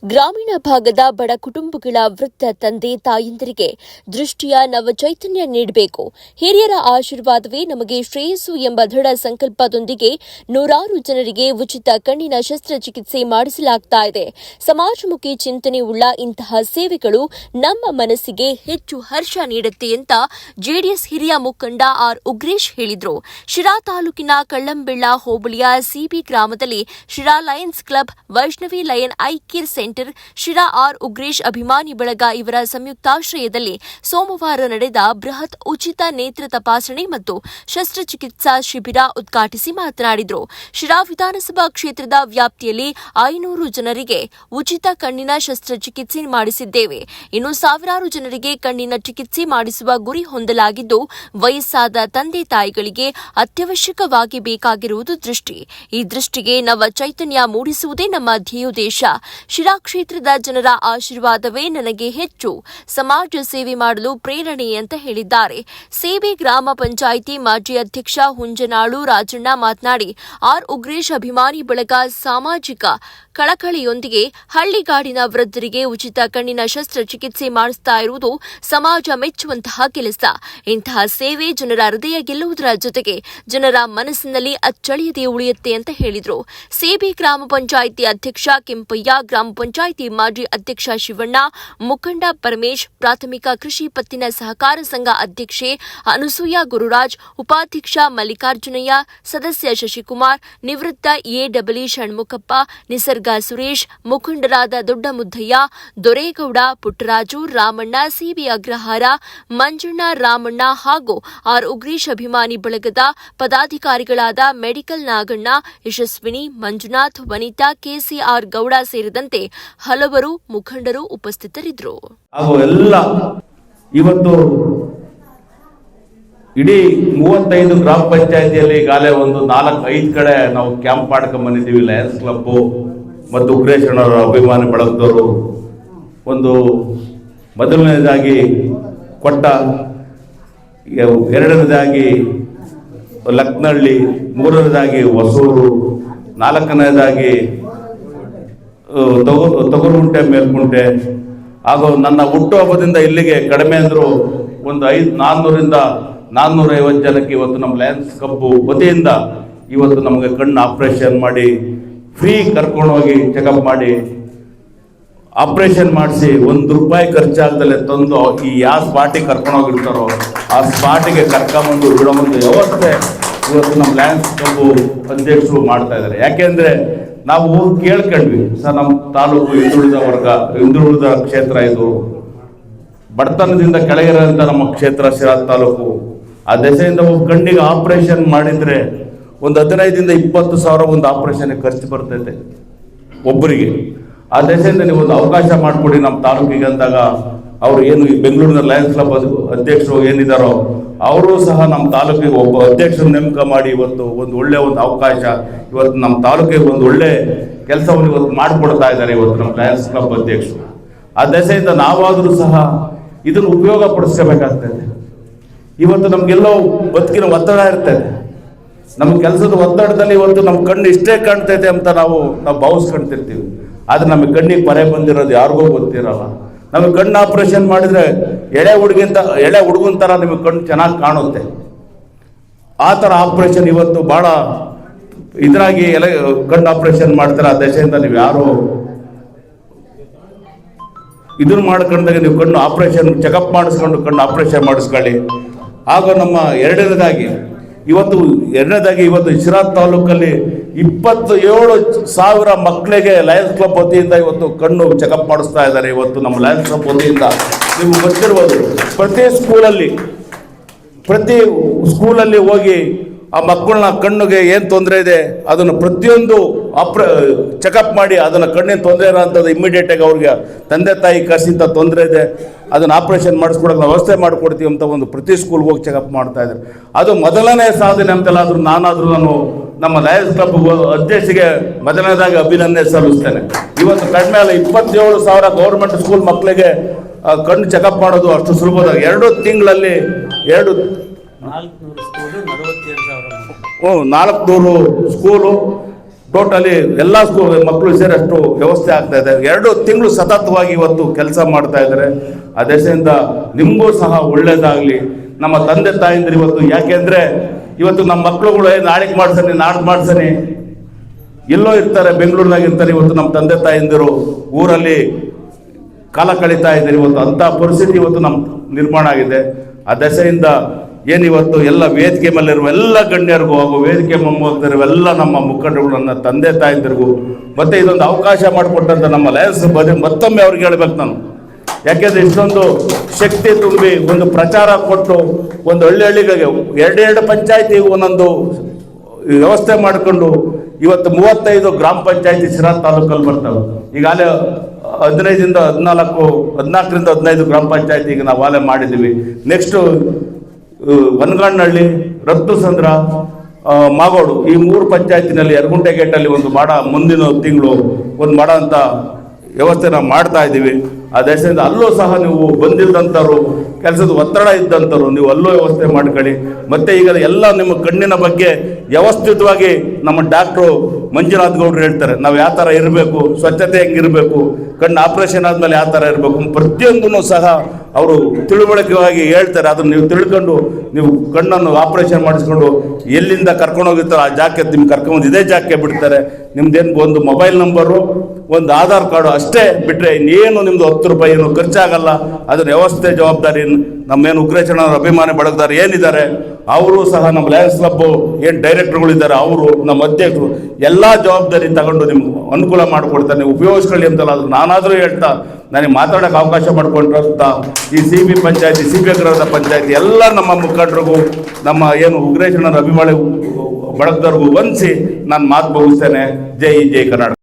ಗ್ರಾಮೀಣ ಭಾಗದ ಬಡ ಕುಟುಂಬಗಳ ವೃದ್ಧ ತಂದೆ ತಾಯಂದಿರಿಗೆ ದೃಷ್ಟಿಯ ನವಚೈತನ್ಯ ನೀಡಬೇಕು. ಹಿರಿಯರ ಆಶೀರ್ವಾದವೇ ನಮಗೆ ಶ್ರೇಯಸ್ಸು ಎಂಬ ದೃಢ ಸಂಕಲ್ಪದೊಂದಿಗೆ ನೂರಾರು ಜನರಿಗೆ ಉಚಿತ ಕಣ್ಣಿನ ಶಸ್ತ್ರಚಿಕಿತ್ಸೆ ಮಾಡಿಸಲಾಗ್ತಾ ಇದೆ. ಸಮಾಜಮುಖಿ ಚಿಂತನೆ ಉಳ್ಳ ಇಂತಹ ಸೇವೆಗಳು ನಮ್ಮ ಮನಸ್ಸಿಗೆ ಹೆಚ್ಚು ಹರ್ಷ ನೀಡುತ್ತೆ ಅಂತ ಜೆಡಿಎಸ್ ಹಿರಿಯ ಮುಖಂಡ ಆರ್ ಉಗ್ರೇಶ್ ಹೇಳಿದರು. ಶಿರಾ ತಾಲೂಕಿನ ಕಳ್ಳಂಬೆಳ್ಳ ಹೋಬಳಿಯ ಸಿಬಿ ಗ್ರಾಮದಲ್ಲಿ Sira lions club, Vaishnavi lion eye care centre, Sira R Ugresh ಅಭಿಮಾನಿ ಬಳಗ ಇವರ ಸಂಯುಕ್ತಾಶ್ರಯದಲ್ಲಿ ಸೋಮವಾರ ನಡೆದ ಬೃಹತ್ ಉಚಿತ ನೇತ್ರ ತಪಾಸಣೆ ಮತ್ತು ಶಸ್ತ್ರಚಿಕಿತ್ಸಾ ಶಿಬಿರ ಉದ್ಘಾಟಿಸಿ ಮಾತನಾಡಿದರು. ಶಿರಾ ವಿಧಾನಸಭಾ ಕ್ಷೇತ್ರದ ವ್ಯಾಪ್ತಿಯಲ್ಲಿ 500 ಜನರಿಗೆ ಉಚಿತ ಕಣ್ಣಿನ ಶಸ್ತ್ರಚಿಕಿತ್ಸೆ ಮಾಡಿಸಿದ್ದೇವೆ. ಇನ್ನು ಸಾವಿರಾರು ಜನರಿಗೆ ಕಣ್ಣಿನ ಚಿಕಿತ್ಸೆ ಮಾಡಿಸುವ ಗುರಿ ಹೊಂದಲಾಗಿದ್ದು, ವಯಸ್ಸಾದ ತಂದೆ ತಾಯಿಗಳಿಗೆ ಅತ್ಯವಶ್ಯಕವಾಗಿ ಬೇಕಾಗಿರುವುದು ದೃಷ್ಟಿ. ಈ ದೃಷ್ಟಿಗೆ ನವ ಚೈತನ್ಯ ಮೂಡಿಸುವುದೇ ನಮ್ಮ ಧ್ಯೇಯೋದ್ದೇಶ. ಶಿರಾ ಕ್ಷೇತ್ರದ ಜನರ ಆಶೀರ್ವಾದವೇ ನನಗೆ ಹೆಚ್ಚು ಸಮಾಜ ಸೇವೆ ಮಾಡಲು ಪ್ರೇರಣೆ ಅಂತ ಹೇಳಿದ್ದಾರೆ. ಸೇಬೆ ಗ್ರಾಮ ಪಂಚಾಯಿತಿ ಮಾಜಿ ಅಧ್ಯಕ್ಷ ಹುಂಜನಾಳು ರಾಜಣ್ಣ ಮಾತನಾಡಿ, ಆರ್ ಉಗ್ರೇಶ್ ಅಭಿಮಾನಿ ಬಳಗ ಸಾಮಾಜಿಕ ಕಳಕಳಿಯೊಂದಿಗೆ ಹಳ್ಳಿಗಾಡಿನ ವೃದ್ಧರಿಗೆ ಉಚಿತ ಕಣ್ಣಿನ ಶಸ್ತ್ರಚಿಕಿತ್ಸೆ ಮಾಡಿಸ್ತಾ ಇರುವುದು ಸಮಾಜ ಮೆಚ್ಚುವಂತಹ ಕೆಲಸ. ಇಂತಹ ಸೇವೆ ಜನರ ಹೃದಯ ಗೆಲ್ಲುವುದರ ಜೊತೆಗೆ ಜನರ ಮನಸ್ಸಿನಲ್ಲಿ ಅಚ್ಚಳಿಯದೆ ಉಳಿಯುತ್ತೆ ಅಂತ ಹೇಳಿದರು. ಸೇಬೆ ಗ್ರಾಮ ಪಂಚಾಯಿತಿ ಅಧ್ಯಕ್ಷ ಕೆಂಪಯ್ಯ, ಗ್ರಾಮ ಪಂಚಾಯಿತಿ ಮಾಜಿ ಅಧ್ಯಕ್ಷ ಶಿವಣ್ಣ, ಮುಖಂಡ ಪರಮೇಶ್, ಪ್ರಾಥಮಿಕ ಕೃಷಿ ಪತ್ತಿನ ಸಹಕಾರ ಸಂಘ ಅಧ್ಯಕ್ಷೆ ಅನುಸೂಯ ಗುರುರಾಜ್, ಉಪಾಧ್ಯಕ್ಷ ಮಲ್ಲಿಕಾರ್ಜುನಯ್ಯ, ಸದಸ್ಯ ಶಶಿಕುಮಾರ್, ನಿವೃತ್ತ ಎಡಬ್ಲ್ಯೂ ಷಣ್ಮುಖಪ್ಪ, ನಿಸರ್ಗ ಸುರೇಶ್, ಮುಖಂಡರಾದ ದೊಡ್ಡ ಮುದ್ದಯ್ಯ, ದೊರೇಗೌಡ, ಪುಟ್ಟರಾಜು, ರಾಮಣ್ಣ, ಸಿಬಿ ಅಗ್ರಹಾರ, ಮಂಜಣ್ಣ, ರಾಮಣ್ಣ ಹಾಗೂ ಆರ್ ಉಗ್ರೇಶ್ ಅಭಿಮಾನಿ ಬಳಗದ ಪದಾಧಿಕಾರಿಗಳಾದ ಮೆಡಿಕಲ್ ನಾಗಣ್ಣ, ಯಶಸ್ವಿನಿ, ಮಂಜುನಾಥ್, ವನಿತಾ, ಕೆಸಿಆರ್ ಗೌಡ ಸೇರಿದಂತೆ ಹಲವರು ಮುಖಂಡರು ಉಪಸ್ಥಿತರಿದ್ದರು. ಇವತ್ತು ಇಡೀ 35 ಗ್ರಾಮ ಪಂಚಾಯತಿಯಲ್ಲಿ ಈಗಾಗಲೇ ಒಂದು 4-5 ಕಡೆ ನಾವು ಕ್ಯಾಂಪ್ ಮಾಡ್ಕೊಂಡ್ ಬಂದಿದ್ದೀವಿ. ಲಯನ್ಸ್ ಕ್ಲಬ್ ಮತ್ತು ಉಗ್ರೇಶ್ ಅಣ್ಣವರ ಅಭಿಮಾನಿ ಬಳಗದವರು ಒಂದು ಮೊದಲನೇದಾಗಿ ಕೊಟ್ಟ, ಎರಡನೇದಾಗಿ ಲಕ್ನಳ್ಳಿ, ಮೂರನೇದಾಗಿ ಹೊಸೂರು, ನಾಲ್ಕನೇದಾಗಿ ತೊಗರುಗುಂಟೆ, ಮೇಲ್ಕುಂಟೆ ಹಾಗೂ ನನ್ನ ಹುಟ್ಟುಹಬ್ಬದಿಂದ ಇಲ್ಲಿಗೆ ಕಡಿಮೆ ಅಂದರೂ ಒಂದು 400ರಿಂದ 450 ಜನಕ್ಕೆ ಇವತ್ತು ನಮ್ಮ ಲಯನ್ಸ್ ಕ್ಲಬ್ ವತಿಯಿಂದ ಇವತ್ತು ನಮಗೆ ಕಣ್ಣು ಆಪರೇಷನ್ ಮಾಡಿ ಫ್ರೀ ಕರ್ಕೊಂಡೋಗಿ ಚೆಕಪ್ ಮಾಡಿ ಆಪರೇಷನ್ ಮಾಡಿಸಿ ₹1 ಖರ್ಚಾಗದಲ್ಲೇ ತಂದು ಈ ಯಾವ ಸ್ಪಾಟಿಗೆ ಕರ್ಕೊಂಡೋಗಿರ್ತಾರೋ ಆ ಸ್ಪಾಟಿಗೆ ಕರ್ಕೊಂಬಂದು ಬಿಡೋಮಂದು ವ್ಯವಸ್ಥೆ ಇವತ್ತು ನಮ್ಮ ಲಯನ್ಸ್ ಕ್ಲಬ್ ಅಧ್ಯಕ್ಷರು ಮಾಡ್ತಾ ಇದ್ದಾರೆ. ಯಾಕೆಂದರೆ ನಾವು ಕೇಳ್ಕೊಂಡ್ವಿ, ಸರ್ ನಮ್ಮ ತಾಲೂಕು ಹಿಂದುಳಿದ ಕ್ಷೇತ್ರ, ಇದು ಬಡತನದಿಂದ ಕೆಳಗಿರೋಂಥ ನಮ್ಮ ಕ್ಷೇತ್ರ ಶಿರಾ ತಾಲೂಕು. ಆ ದೆಸೆಯಿಂದ ಕಣ್ಣಿಗೆ ಆಪರೇಷನ್ ಮಾಡಿದರೆ ಒಂದು 15ರಿಂದ 20 ಸಾವಿರ ಒಂದು ಆಪರೇಷನ್ಗೆ ಖರ್ಚು ಬರ್ತೈತೆ ಒಬ್ಬರಿಗೆ. ಆ ದೆಸೆಯಿಂದ ನೀವು ಒಂದು ಅವಕಾಶ ಮಾಡಿಕೊಡಿ ನಮ್ಮ ತಾಲೂಕಿಗೆ ಅಂದಾಗ ಅವರು ಏನು ಈ ಬೆಂಗಳೂರಿನ ಲಯನ್ಸ್ ಕ್ಲಬ್ ಅಧ್ಯಕ್ಷರು ಏನಿದ್ದಾರೋ ಅವರು ಸಹ ನಮ್ಮ ತಾಲೂಕಿಗೆ ಒಬ್ಬ ಅಧ್ಯಕ್ಷರು ನೇಮಕ ಮಾಡಿ ಇವತ್ತು ಒಂದು ಒಳ್ಳೆ ಒಂದು ಅವಕಾಶ, ಇವತ್ತು ನಮ್ಮ ತಾಲೂಕಿಗೆ ಒಂದು ಒಳ್ಳೆ ಕೆಲಸವನ್ನು ಇವತ್ತು ಮಾಡಿಕೊಡ್ತಾ ಇದ್ದಾರೆ ಇವತ್ತು ನಮ್ಮ ಲಯನ್ಸ್ ಕ್ಲಬ್ ಅಧ್ಯಕ್ಷರು. ಆ ದೆಸೆಯಿಂದ ನಾವಾದರೂ ಸಹ ಇದನ್ನು ಉಪಯೋಗ ಪಡಿಸ್ಕೋಬೇಕಾಗ್ತದೆ. ಇವತ್ತು ನಮಗೆಲ್ಲೋ ಬದುಕಿನ ಒತ್ತಡ ಇರ್ತದೆ, ನಮ್ಮ ಕೆಲಸದ ಒತ್ತಡದಲ್ಲಿ ಇವತ್ತು ನಮ್ಮ ಕಣ್ಣು ಇಷ್ಟೇ ಕಾಣ್ತೈತೆ ಅಂತ ನಾವು ಭಾವಿಸ್ಕೊಳ್ತಿರ್ತೀವಿ. ಆದರೆ ನಮಗೆ ಕಣ್ಣಿಗೆ ಪರೆ ಬಂದಿರೋದು ಯಾರಿಗೂ ಗೊತ್ತಿರಲ್ಲ. ನಮಗೆ ಕಣ್ಣು ಆಪರೇಷನ್ ಮಾಡಿದರೆ ಎಳೆ ಹುಡುಗನ ಥರ ನಿಮಗೆ ಕಣ್ಣು ಚೆನ್ನಾಗಿ ಕಾಣುತ್ತೆ. ಆ ಥರ ಆಪರೇಷನ್ ಇವತ್ತು ಭಾಳ ಇದರಾಗಿ ಕಣ್ಣು ಆಪರೇಷನ್ ಮಾಡ್ತಾರೆ. ಆ ದಶೆಯಿಂದ ನೀವು ಯಾರು ಇದನ್ನು ಮಾಡ್ಕೊಂಡಾಗ ನೀವು ಕಣ್ಣು ಆಪರೇಷನ್ ಚೆಕಪ್ ಮಾಡಿಸ್ಕೊಂಡು ಕಣ್ಣು ಆಪರೇಷನ್ ಮಾಡಿಸ್ಕೊಳ್ಳಿ. ಹಾಗೂ ನಮ್ಮ ಎರಡನೇದಾಗಿ ಇವತ್ತು ಶಿರಾ ತಾಲೂಕಲ್ಲಿ 27,000 ಮಕ್ಕಳಿಗೆ ಲಯನ್ಸ್ ಕ್ಲಬ್ ವತಿಯಿಂದ ಇವತ್ತು ಕಣ್ಣು ಚೆಕಪ್ ಮಾಡಿಸ್ತಾ ಇದ್ದಾರೆ. ಇವತ್ತು ನಮ್ಮ ಲಯನ್ಸ್ ಕ್ಲಬ್ ವತಿಯಿಂದ ನೀವು ಗೊತ್ತಿರ್ಬೋದು, ಪ್ರತಿ ಸ್ಕೂಲಲ್ಲಿ ಹೋಗಿ ಆ ಮಕ್ಕಳನ್ನ ಕಣ್ಣಿಗೆ ಏನು ತೊಂದರೆ ಇದೆ ಅದನ್ನು ಪ್ರತಿಯೊಂದು ಚೆಕಪ್ ಮಾಡಿ ಅದನ್ನು ಕಣ್ಣಿನ ತೊಂದರೆ ಇರೋಂಥದ್ದು ಇಮ್ಮಿಡಿಯೇಟಾಗಿ ಅವ್ರಿಗೆ ತಂದೆ ತಾಯಿ ಕಸಿಂತ ತೊಂದರೆ ಇದೆ ಅದನ್ನು ಆಪರೇಷನ್ ಮಾಡಿಸ್ಕೊಡೋಕೆ ವ್ಯವಸ್ಥೆ ಮಾಡಿಕೊಡ್ತೀವಿ ಅಂತ ಒಂದು ಪ್ರತಿ ಸ್ಕೂಲ್ಗೆ ಹೋಗಿ ಚೆಕಪ್ ಮಾಡ್ತಾ ಇದ್ದಾರೆ. ಅದು ಮೊದಲನೇ ಸಾಧನೆ ಅಂತೆಲ್ಲ ನಾನು ನಮ್ಮ ಲಯನ್ಸ್ ಕ್ಲಬ್ ಅಧ್ಯಕ್ಷರಿಗೆ ಮೊದಲನೇದಾಗಿ ಅಭಿನಂದನೆ ಸಲ್ಲಿಸ್ತೇನೆ. ಇವತ್ತು ಕಡಿಮೆ ಅಲ್ಲ 27,000 ಗೌರ್ಮೆಂಟ್ ಸ್ಕೂಲ್ ಮಕ್ಕಳಿಗೆ ಕಣ್ಣು ಚೆಕಪ್ ಮಾಡೋದು ಅಷ್ಟು ಸುಲಭದ. 2 ತಿಂಗಳಲ್ಲಿ 400 ಸ್ಕೂಲು ಟೋಟಲಿ ಎಲ್ಲ ಮಕ್ಕಳು ಸೇರಷ್ಟು ವ್ಯವಸ್ಥೆ ಆಗ್ತಾ ಇದೆ. 2 ತಿಂಗಳು ಸತತವಾಗಿ ಇವತ್ತು ಕೆಲಸ ಮಾಡ್ತಾ ಇದ್ದಾರೆ. ಆ ದೆಸೆಯಿಂದ ನಿಮಗೂ ಸಹ ಒಳ್ಳೇದಾಗಲಿ. ನಮ್ಮ ತಂದೆ ತಾಯಿಂದ್ರೆ ಇವತ್ತು ಯಾಕೆಂದ್ರೆ ಇವತ್ತು ನಮ್ಮ ಮಕ್ಕಳುಗಳು ನಾಳೆಗೆ ಮಾಡ್ಸನಿ ನಾಡ್ದು ಮಾಡ್ಸನಿ ಎಲ್ಲೋ ಇರ್ತಾರೆ, ಬೆಂಗಳೂರಿನಾಗ ಇರ್ತಾರೆ. ಇವತ್ತು ನಮ್ಮ ತಂದೆ ತಾಯಿಂದಿರು ಊರಲ್ಲಿ ಕಾಲ ಕಳೀತಾ ಇದ್ದಾರೆ. ಇವತ್ತು ಅಂಥ ಪರಿಸ್ಥಿತಿ ಇವತ್ತು ನಮ್ಮ ನಿರ್ಮಾಣ ಆಗಿದೆ. ಆ ದೆಸೆಯಿಂದ ಏನಿವತ್ತು ಎಲ್ಲ ವೇದಿಕೆ ಮೇಲಿರುವ ಎಲ್ಲ ಗಣ್ಯರಿಗೂ ಹಾಗೂ ವೇದಿಕೆ ಮುಂಭಾಗದಲ್ಲಿರುವ ಎಲ್ಲ ನಮ್ಮ ಮುಖಂಡರು, ನನ್ನ ತಂದೆ ತಾಯಿಂದಿರಿಗೂ ಮತ್ತೆ ಇದೊಂದು ಅವಕಾಶ ಮಾಡಿಕೊಟ್ಟಂತ ನಮ್ಮ ಲಯನ್ಸ್ ಬಗ್ಗೆ ಮತ್ತೊಮ್ಮೆ ಅವ್ರಿಗೆ ಹೇಳ್ಬೇಕು ನಾನು. ಯಾಕೆಂದ್ರೆ ಇಷ್ಟೊಂದು ಶಕ್ತಿ ತುಂಬಿ ಒಂದು ಪ್ರಚಾರ ಕೊಟ್ಟು ಒಂದು ಹಳ್ಳಿಗಳಿಗೆ 2 ಪಂಚಾಯತಿ ಒಂದೊಂದು ವ್ಯವಸ್ಥೆ ಮಾಡಿಕೊಂಡು ಇವತ್ತು 35 ಗ್ರಾಮ ಪಂಚಾಯತಿ ಸಿರಾ ತಾಲೂಕಲ್ಲಿ ಬರ್ತವೆ. ಈಗಾಗಲೇ 15ರಿಂದ 14ರಿಂದ 15 ಗ್ರಾಮ ಪಂಚಾಯತಿಗೆ ನಾವು ಆಲೆ ಮಾಡಿದ್ದೀವಿ. ನೆಕ್ಸ್ಟು ವನಗಾನಹಳ್ಳಿ, ರಕ್ತಸಂದ್ರ, ಮಾಗೋಡು ಈ 3 ಪಂಚಾಯತಿನಲ್ಲಿ ಯರಗುಂಟೆ ಗೇಟಲ್ಲಿ ಒಂದು ಮುಂದಿನ ತಿಂಗಳು ಒಂದು ಮಾಡೋ ಅಂತ ವ್ಯವಸ್ಥೆ ನಾವು ಮಾಡ್ತಾ ಇದ್ದೀವಿ. ಆ ದೇಶದಿಂದ ಅಲ್ಲೂ ಸಹ ನೀವು ಬಂದಿದ್ದಂಥವ್ರು, ಕೆಲಸದ ಒತ್ತಡ ಇದ್ದಂಥವ್ರು ನೀವು ಅಲ್ಲೂ ವ್ಯವಸ್ಥೆ ಮಾಡ್ಕೊಳ್ಳಿ. ಮತ್ತು ಈಗ ಎಲ್ಲ ನಿಮ್ಮ ಕಣ್ಣಿನ ಬಗ್ಗೆ ವ್ಯವಸ್ಥಿತವಾಗಿ ನಮ್ಮ ಡಾಕ್ಟ್ರು ಮಂಜುನಾಥ್ ಗೌಡ್ರು ಹೇಳ್ತಾರೆ, ನಾವು ಯಾವ ಥರ ಇರಬೇಕು, ಸ್ವಚ್ಛತೆ ಹೆಂಗಿರಬೇಕು, ಕಣ್ಣು ಆಪ್ರೇಷನ್ ಆದಮೇಲೆ ಯಾವ ಥರ ಇರಬೇಕು, ಪ್ರತಿಯೊಂದನ್ನು ಸಹ ಅವರು ತಿಳುವಳಿಕೆಯಾಗಿ ಹೇಳ್ತಾರೆ. ಅದನ್ನು ನೀವು ತಿಳ್ಕೊಂಡು ನೀವು ಕಣ್ಣನ್ನು ಆಪ್ರೇಷನ್ ಮಾಡಿಸ್ಕೊಂಡು ಎಲ್ಲಿಂದ ಕರ್ಕೊಂಡು ಹೋಗಿರ್ತಾರೆ ಆ ಜಾಗಕ್ಕೆ ನಿಮ್ಗೆ ಕರ್ಕೊಂಡು ಇದೇ ಜಾಗಕ್ಕೆ ಬಿಡ್ತಾರೆ. ನಿಮ್ದೇನು ಒಂದು ಮೊಬೈಲ್ ನಂಬರು, ಒಂದು ಆಧಾರ್ ಕಾರ್ಡು ಅಷ್ಟೇ ಬಿಟ್ಟರೆ ಇನ್ನೇನು ನಿಮ್ಮದು 10 ರೂಪಾಯಿ ಏನು ಖರ್ಚಾಗಲ್ಲ. ಅದರ ವ್ಯವಸ್ಥೆ ಜವಾಬ್ದಾರಿ ನಮ್ಮೇನು ಉಗ್ರೇಶಣ್ಣವ್ರ ಅಭಿಮಾನಿ ಬಳಗದಾರ ಏನಿದ್ದಾರೆ ಅವರು ಸಹ ನಮ್ಮ ಲಯನ್ಸ್ ಕ್ಲಬ್ ಏನು ಡೈರೆಕ್ಟರ್ಗಳಿದ್ದಾರೆ ಅವರು, ನಮ್ಮ ಅಧ್ಯಕ್ಷರು ಎಲ್ಲ ಜವಾಬ್ದಾರಿ ತಗೊಂಡು ನಿಮ್ಗೆ ಅನುಕೂಲ ಮಾಡಿಕೊಡ್ತಾರೆ. ನೀವು ಉಪಯೋಗಿಸ್ಕೊಳ್ಳಿ ಅಂತಲ್ಲ, ಅದು ನಾನಾದರೂ ಹೇಳ್ತಾ ನನಗೆ ಮಾತಾಡೋಕ್ಕೆ ಅವಕಾಶ ಮಾಡಿಕೊಂಡ್ರಂತ ಈ CB ಪಂಚಾಯತಿ, CB ಗ್ರಹದ ಪಂಚಾಯತಿ ಎಲ್ಲ ನಮ್ಮ ಮುಖಂಡರಿಗೂ ನಮ್ಮ ಏನು ಉಗ್ರೇಶಣ್ಣರ ಅಭಿಮಾನಿ ಬಳಗದವ್ರಿಗೂ ವಂದಿಸಿ ನಾನು ಮಾತು ಮುಗಿಸ್ತೇನೆ. ಜೈ ಕರ್ನಾಟಕ.